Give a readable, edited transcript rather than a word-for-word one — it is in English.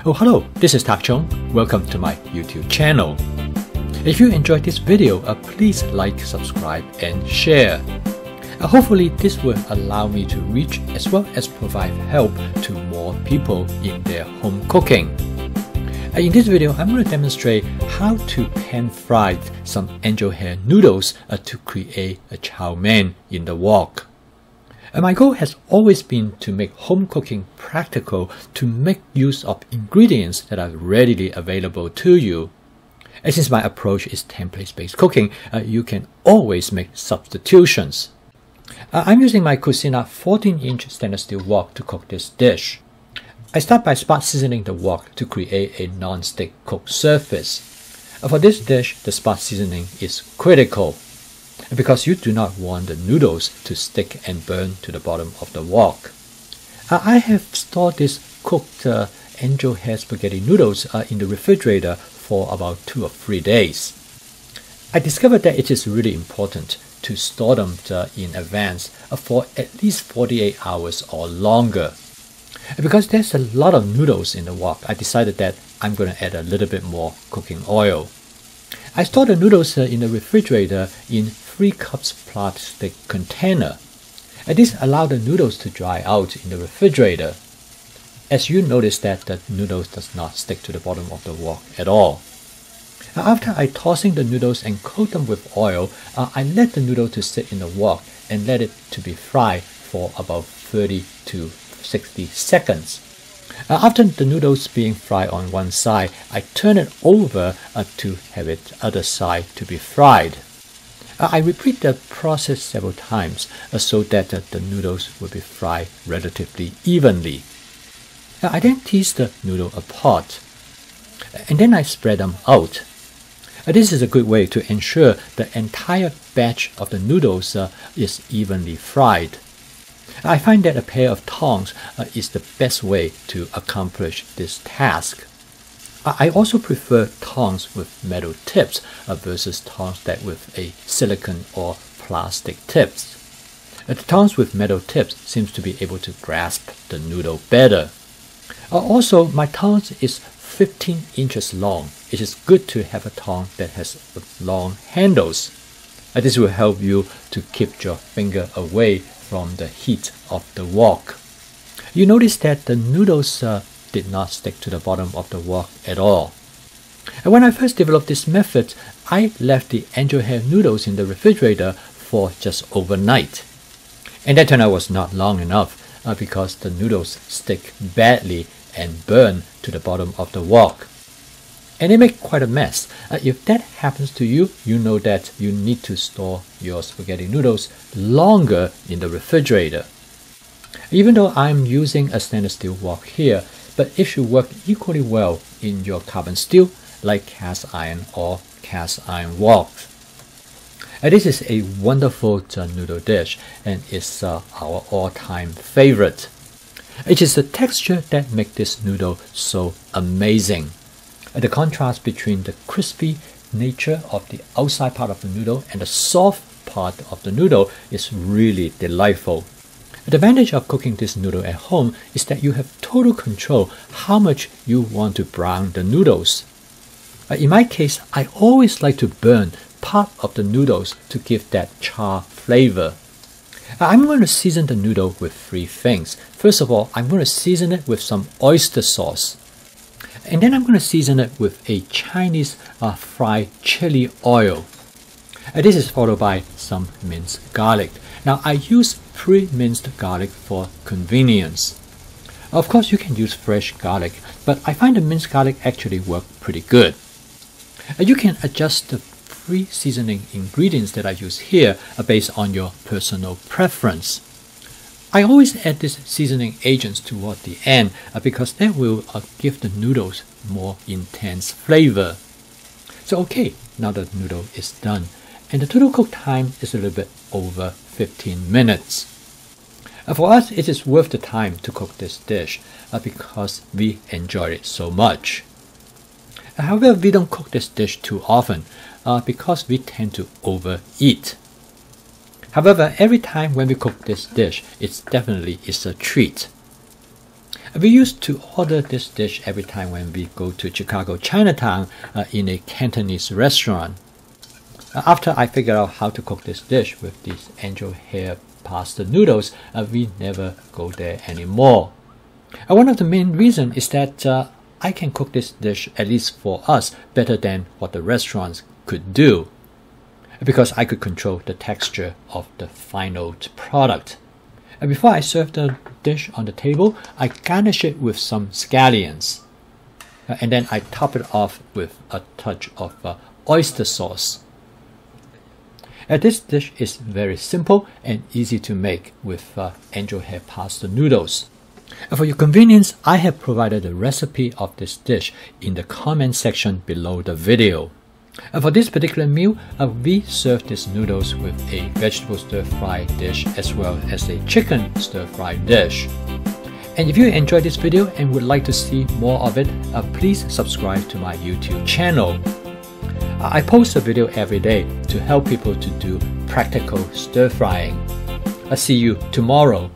Oh, hello, this is CHOW. Welcome to my YouTube channel. If you enjoyed this video, please like, subscribe, and share. Hopefully, this will allow me to reach as well as provide help to more people in their home cooking. In this video, I'm going to demonstrate how to pan fry some angel hair noodles to create a chow mein in the wok. My goal has always been to make home cooking practical, to make use of ingredients that are readily available to you. And since my approach is template-based cooking, you can always make substitutions. I'm using my Cucina 14-inch stainless steel wok to cook this dish. I start by spot seasoning the wok to create a non-stick cook surface. For this dish, the spot seasoning is critical, because you do not want the noodles to stick and burn to the bottom of the wok. I have stored this cooked angel hair spaghetti noodles in the refrigerator for about 2 or 3 days. I discovered that it is really important to store them in advance for at least 48 hours or longer. Because there's a lot of noodles in the wok, I decided that I'm going to add a little bit more cooking oil. I store the noodles in the refrigerator in 3 cups plastic container. This allows the noodles to dry out in the refrigerator. As you notice that the noodles does not stick to the bottom of the wok at all. After I tossing the noodles and coat them with oil, I let the noodle to sit in the wok and let it to be fried for about 30 to 60 seconds. After the noodles being fried on one side, I turn it over to have it other side to be fried. I repeat the process several times so that the noodles will be fried relatively evenly. I then tease the noodle apart, and then I spread them out. This is a good way to ensure the entire batch of the noodles is evenly fried. I find that a pair of tongs is the best way to accomplish this task. I also prefer tongs with metal tips versus tongs that with a silicone or plastic tips. The tongs with metal tips seems to be able to grasp the noodle better. Also, my tongs is 15 inches long. It is good to have a tong that has long handles. This will help you to keep your finger away from the heat of the wok. You notice that the noodles did not stick to the bottom of the wok at all. And when I first developed this method, I left the angel hair noodles in the refrigerator for just overnight. And that turned out was not long enough because the noodles stick badly and burn to the bottom of the wok. And they make quite a mess. If that happens to you, you know that you need to store your spaghetti noodles longer in the refrigerator. Even though I'm using a stainless steel wok here, but it should work equally well in your carbon steel, like cast iron or cast iron wok. This is a wonderful noodle dish and it's our all-time favorite. It is the texture that makes this noodle so amazing. The contrast between the crispy nature of the outside part of the noodle and the soft part of the noodle is really delightful. The advantage of cooking this noodle at home is that you have total control how much you want to brown the noodles. In my case, I always like to burn part of the noodles to give that char flavor. I'm going to season the noodle with 3 things. First of all, I'm going to season it with some oyster sauce. And then I'm going to season it with a Chinese fried chili oil. This is followed by some minced garlic. Now I use pre-minced garlic for convenience. Of course you can use fresh garlic, but I find the minced garlic actually work pretty good. You can adjust the 3 seasoning ingredients that I use here based on your personal preference. I always add this seasoning agents toward the end because that will give the noodles more intense flavor. So okay, now the noodle is done and the total cook time is a little bit over 15 minutes. For us, it is worth the time to cook this dish because we enjoy it so much. However, we don't cook this dish too often because we tend to overeat. However, every time when we cook this dish, it definitely is a treat. We used to order this dish every time when we go to Chicago Chinatown in a Cantonese restaurant. After I figured out how to cook this dish with these angel hair pasta noodles, we never go there anymore. One of the main reasons is that I can cook this dish, at least for us, better than what the restaurants could do, because I could control the texture of the final product. And before I serve the dish on the table, I garnish it with some scallions, and then I top it off with a touch of oyster sauce. This dish is very simple and easy to make with angel hair pasta noodles. For your convenience, I have provided a recipe of this dish in the comment section below the video. For this particular meal, we serve these noodles with a vegetable stir-fry dish as well as a chicken stir-fry dish. And if you enjoyed this video and would like to see more of it, please subscribe to my YouTube channel. I post a video every day to help people to do practical stir-frying. I'll see you tomorrow.